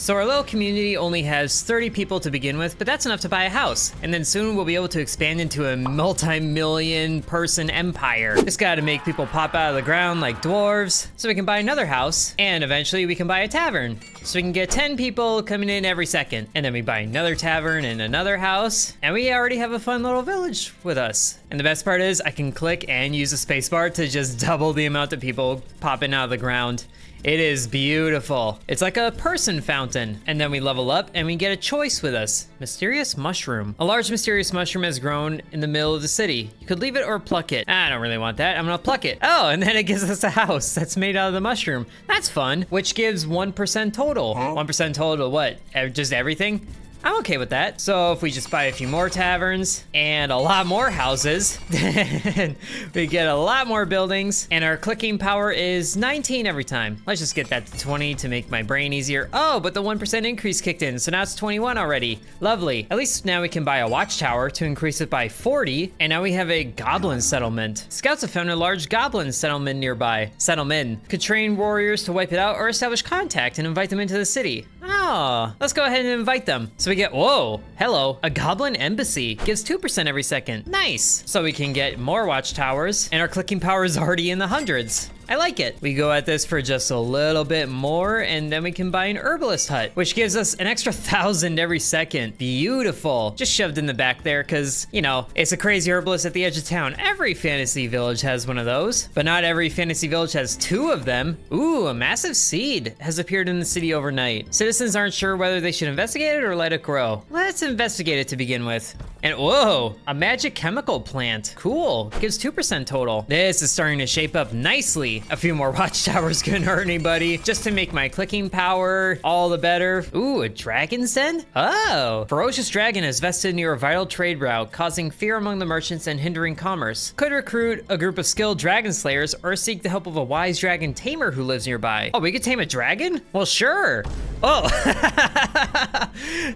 So our little community only has 30 people to begin with, but that's enough to buy a house. And then soon we'll be able to expand into a multi-million person empire. Just gotta make people pop out of the ground like dwarves, so we can buy another house, and eventually we can buy a tavern. So we can get 10 people coming in every second. And then we buy another tavern and another house, and we already have a fun little village with us. And the best part is I can click and use a spacebar to just double the amount of people popping out of the ground. It is beautiful. It's like a person fountain. And then we level up and we get a choice with us. Mysterious mushroom. A large mysterious mushroom has grown in the middle of the city. You could leave it or pluck it. I don't really want that. I'm gonna pluck it. Oh, and then it gives us a house that's made out of the mushroom. That's fun, which gives 1% total. 1% total what? Just everything? I'm okay with that. So if we just buy a few more taverns and a lot more houses, then we get a lot more buildings, and our clicking power is 19 every time. Let's just get that to 20 to make my brain easier. Oh, but the 1% increase kicked in, so now it's 21 already. Lovely. At least now we can buy a watchtower to increase it by 40, and now we have a goblin settlement. Scouts have found a large goblin settlement nearby. Settlement. Could train warriors to wipe it out or establish contact and invite them into the city. Oh, let's go ahead and invite them. So we get, whoa, hello, a goblin embassy. Gives 2% every second. Nice. So we can get more watchtowers, and our clicking power is already in the hundreds. I like it. We go at this for just a little bit more, and then we can buy an herbalist hut, which gives us an extra 1,000 every second. Beautiful. Just shoved in the back there because, you know, it's a crazy herbalist at the edge of town. Every fantasy village has one of those, but not every fantasy village has 2 of them. Ooh, a massive seed has appeared in the city overnight. Citizens aren't sure whether they should investigate it or let it grow. Let's investigate it to begin with. And whoa, a magic chemical plant. Cool, gives 2% total. This is starting to shape up nicely. A few more watchtowers couldn't hurt anybody. Just to make my clicking power all the better. Ooh, a dragon's den? Oh, ferocious dragon is vested near a vital trade route, causing fear among the merchants and hindering commerce. Could recruit a group of skilled dragon slayers or seek the help of a wise dragon tamer who lives nearby. Oh, we could tame a dragon? Well, sure. Oh,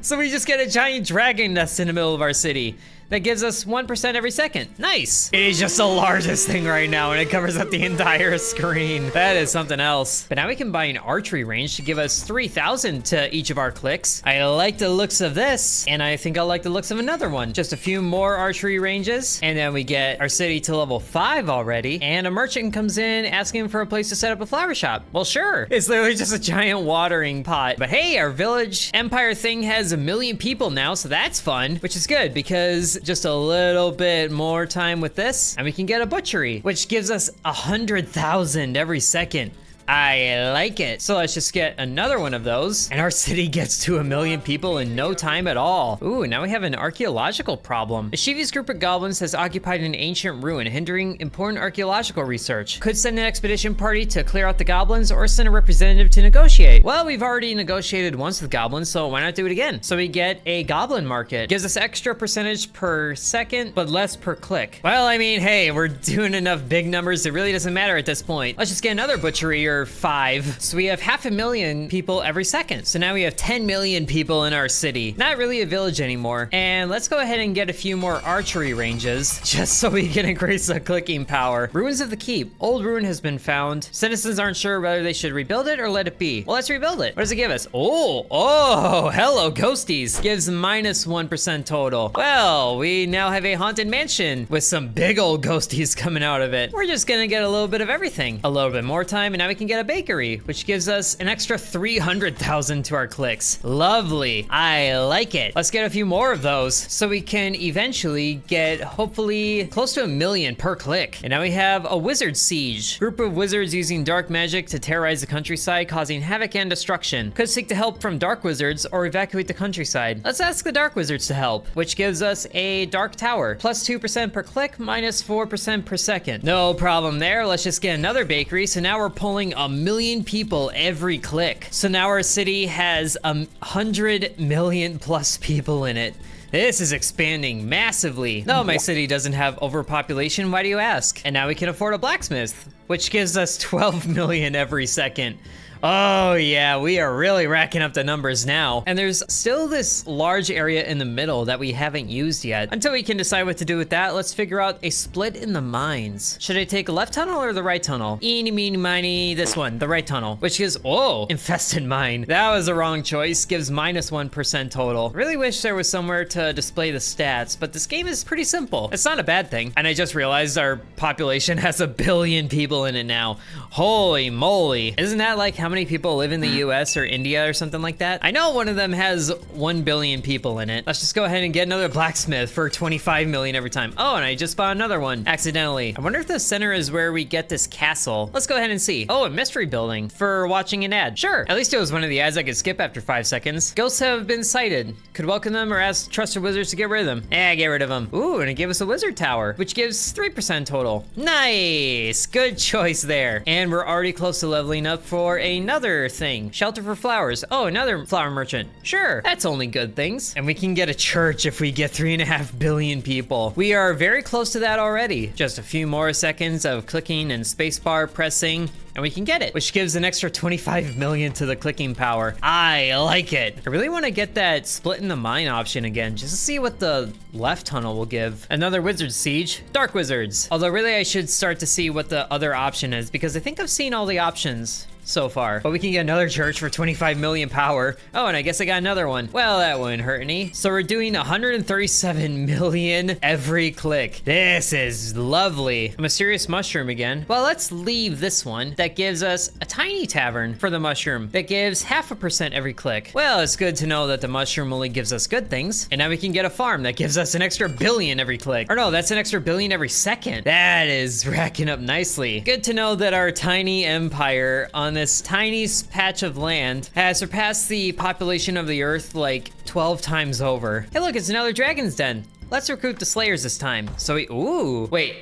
so we just get a giant dragon nest in the middle of our city. That gives us 1% every second. Nice. It is just the largest thing right now, and it covers up the entire screen. That is something else. But now we can buy an archery range to give us 3,000 to each of our clicks. I like the looks of this, and I think I like the looks of another one. Just a few more archery ranges, and then we get our city to level 5 already, and a merchant comes in asking for a place to set up a flower shop. Well, sure. It's literally just a giant watering pot. But hey, our village empire thing has 1 million people now, so that's fun, which is good because just a little bit more time with this, and we can get a butchery, which gives us 100,000 every second. I like it. So let's just get another one of those, and our city gets to 1 million people in no time at all. Ooh, now we have an archaeological problem. The Shivi's group of goblins has occupied an ancient ruin, hindering important archaeological research. Could send an expedition party to clear out the goblins or send a representative to negotiate. Well, we've already negotiated once with goblins, so why not do it again? So we get a goblin market. Gives us extra percentage per second, but less per click. Well, I mean, hey, we're doing enough big numbers, it really doesn't matter at this point. Let's just get another butchery or 5. So we have 500,000 people every second. So now we have 10 million people in our city. Not really a village anymore. And let's go ahead and get a few more archery ranges just so we can increase the clicking power. Ruins of the keep. Old ruin has been found. Citizens aren't sure whether they should rebuild it or let it be. Well, let's rebuild it. What does it give us? Oh, hello, ghosties. Gives minus 1% total. Well, we now have a haunted mansion with some big old ghosties coming out of it. We're just gonna get a little bit of everything. A little bit more time, and now we can get a bakery, which gives us an extra 300,000 to our clicks. Lovely. I like it. Let's get a few more of those so we can eventually get hopefully close to 1 million per click. And now we have a wizard siege. Group of wizards using dark magic to terrorize the countryside, causing havoc and destruction. Could seek the help from dark wizards or evacuate the countryside. Let's ask the dark wizards to help, which gives us a dark tower. Plus 2% per click, minus 4% per second. No problem there. Let's just get another bakery. So now we're pulling 1 million people every click. So now our city has 100 million plus people in it. This is expanding massively. No, my city doesn't have overpopulation. Why do you ask? And now we can afford a blacksmith, which gives us 12 million every second. Oh yeah, we are really racking up the numbers now. And there's still this large area in the middle that we haven't used yet. Until we can decide what to do with that, let's figure out a split in the mines. Should I take a left tunnel or the right tunnel? Eeny, meeny, miny, this one, the right tunnel, which gives, oh, infested mine. That was a wrong choice, gives -1% total. Really wish there was somewhere to display the stats, but this game is pretty simple. It's not a bad thing. And I just realized our population has 1 billion people in it now. Holy moly. Isn't that like how many people live in the US or India or something like that? I know one of them has 1 billion people in it. Let's just go ahead and get another blacksmith for 25 million every time. Oh, and I just bought another one accidentally. I wonder if the center is where we get this castle. Let's go ahead and see. Oh, a mystery building for watching an ad. Sure, at least it was one of the ads I could skip after 5 seconds. Ghosts have been sighted. Could welcome them or ask trusted wizards to get rid of them. Get rid of them. Ooh, and it gave us a wizard tower, which gives 3% total. Nice, good choice there. And we're already close to leveling up for another thing. Shelter for flowers. Oh, another flower merchant. Sure, that's only good things. And we can get a church if we get 3.5 billion people. We are very close to that already. Just a few more seconds of clicking and spacebar pressing, and we can get it, which gives an extra 25 million to the clicking power. I like it. I really want to get that split in the mine option again, just to see what the left tunnel will give. Another wizard siege, dark wizards. Although really I should start to see what the other option is, because I think I've seen all the options so far. But we can get another church for 25 million power. Oh, and I guess I got another one. Well, that wouldn't hurt any. So we're doing 137 million every click. This is lovely. A mysterious mushroom again. Well, let's leave this one. That gives us a tiny tavern for the mushroom that gives 0.5% every click. Well, it's good to know that the mushroom only gives us good things. And now we can get a farm that gives us an extra billion every click. Or no, that's an extra billion every second. That is racking up nicely. Good to know that our tiny empire on this tiny patch of land has surpassed the population of the earth like 12 times over. Hey look, it's another dragon's den. Let's recruit the slayers this time. So ooh, wait.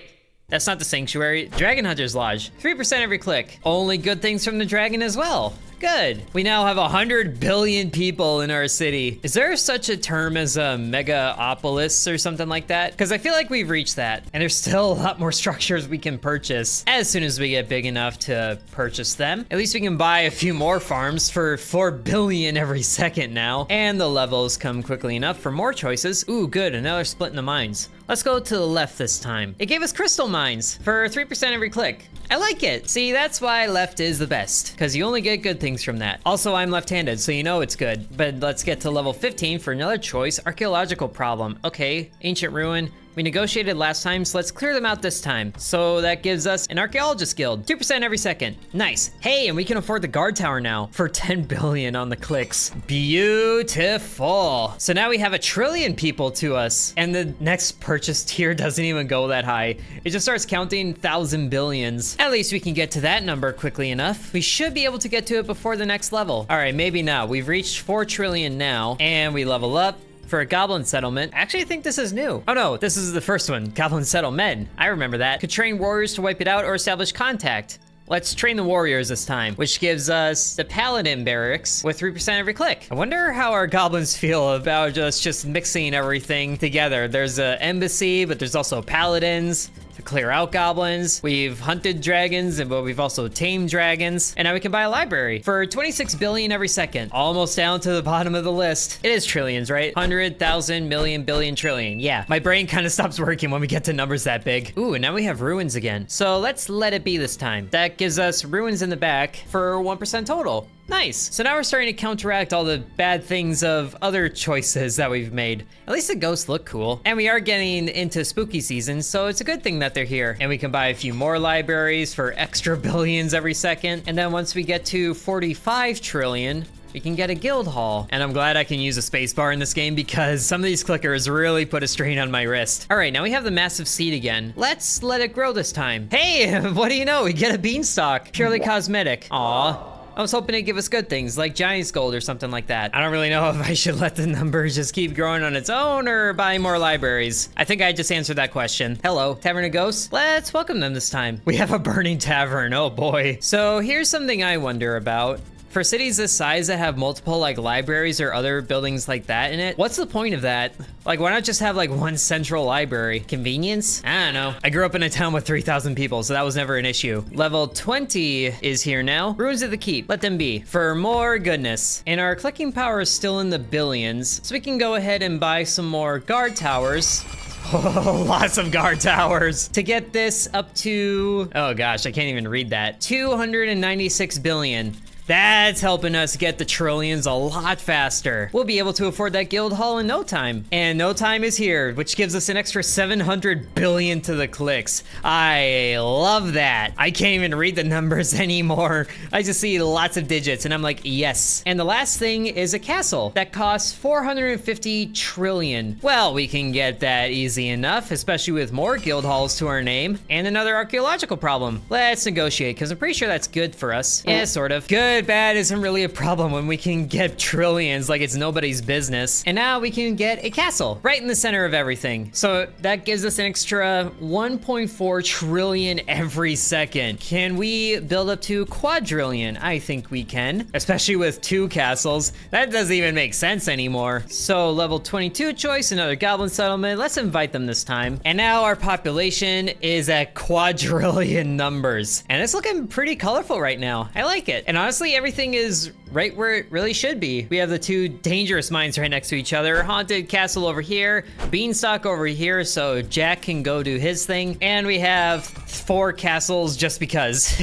That's not the sanctuary. Dragon Hunter's Lodge. 3% every click. Only good things from the dragon as well. Good. We now have 100 billion people in our city. Is there such a term as a megapolis or something like that? Because I feel like we've reached that. And there's still a lot more structures we can purchase as soon as we get big enough to purchase them. At least we can buy a few more farms for 4 billion every second now. And the levels come quickly enough for more choices. Ooh, good. Another split in the mines. Let's go to the left this time. It gave us crystal mines for 3% every click. I like it. See, that's why left is the best, because you only get good things from that. Also, I'm left-handed, so you know it's good. But let's get to level 15 for another choice, archaeological problem. Okay, ancient ruin. We negotiated last time, so let's clear them out this time. So that gives us an archaeologist guild, 2% every second. Nice. Hey, and we can afford the guard tower now for 10 billion on the clicks. Beautiful. So now we have 1 trillion people to us, and the next purchase tier doesn't even go that high. It just starts counting 1,000 billions. At least we can get to that number quickly enough. We should be able to get to it before the next level. All right, maybe not. We've reached 4 trillion now, and we level up for a goblin settlement. Actually, I think this is new. Oh no, this is the first one, goblin settlement. I remember that. Could train warriors to wipe it out or establish contact. Let's train the warriors this time, which gives us the paladin barracks with 3% every click. I wonder how our goblins feel about just mixing everything together. There's an embassy, but there's also paladins to clear out goblins. We've hunted dragons, but we've also tamed dragons. And now we can buy a library for 26 billion every second. Almost down to the bottom of the list. It is trillions, right? 100,000 million billion trillion. Yeah, my brain kind of stops working when we get to numbers that big. Ooh, and now we have ruins again. So let's let it be this time. That gives us ruins in the back for 1% total. Nice. So now we're starting to counteract all the bad things of other choices that we've made. At least the ghosts look cool. And we are getting into spooky season, so it's a good thing that they're here. And we can buy a few more libraries for extra billions every second. And then once we get to 45 trillion, we can get a guild hall. And I'm glad I can use a spacebar in this game because some of these clickers really put a strain on my wrist. All right, now we have the massive seed again. Let's let it grow this time. Hey, what do you know? We get a beanstalk. Purely cosmetic. Aw. I was hoping it'd give us good things like giant's gold or something like that. I don't really know if I should let the numbers just keep growing on its own or buy more libraries. I think I just answered that question. Hello, Tavern of Ghosts. Let's welcome them this time. We have a burning tavern, oh boy. So here's something I wonder about. For cities this size that have multiple like libraries or other buildings like that in it, what's the point of that? Like, why not just have like one central library? Convenience? I don't know. I grew up in a town with 3,000 people, so that was never an issue. Level 20 is here now. Ruins of the Keep, let them be. For more goodness. And our clicking power is still in the billions, so we can go ahead and buy some more guard towers. Oh, lots of guard towers to get this up to, oh gosh, I can't even read that. 296 billion. That's helping us get the trillions a lot faster. We'll be able to afford that guild hall in no time. And no time is here, which gives us an extra 700 billion to the clicks. I love that. I can't even read the numbers anymore. I just see lots of digits and I'm like, yes. And the last thing is a castle that costs 450 trillion. Well, we can get that easy enough, especially with more guild halls to our name and another archaeological problem. Let's negotiate, because I'm pretty sure that's good for us. Yeah, sort of. Good, bad isn't really a problem when we can get trillions like it's nobody's business. And now we can get a castle right in the center of everything. So that gives us an extra 1.4 trillion every second. Can we build up to quadrillion? I think we can, especially with 2 castles. That doesn't even make sense anymore. So level 22 choice, another goblin settlement. Let's invite them this time. And now our population is at quadrillion numbers. And it's looking pretty colorful right now. I like it. And honestly, everything is right where it really should be. We have the 2 dangerous mines right next to each other. Haunted castle over here, beanstalk over here, so Jack can go do his thing. And we have 4 castles just because.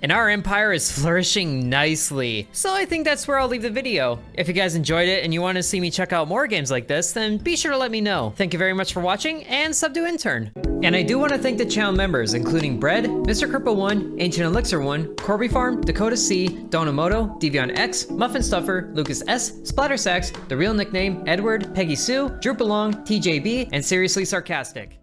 And our empire is flourishing nicely. So I think that's where I'll leave the video. If you guys enjoyed it and you want to see me check out more games like this, then be sure to let me know. Thank you very much for watching, and sub to Intern. And I do want to thank the channel members, including Bread, Mr. Cripple 1, Ancient Elixir 1, Corby Farm, Dakota C, Donamoto, Devion X, Muffin Stuffer, Lucas S, Splatter Sacks, The Real Nickname, Edward, Peggy Sue, Drew Belong, TJB, and Seriously Sarcastic.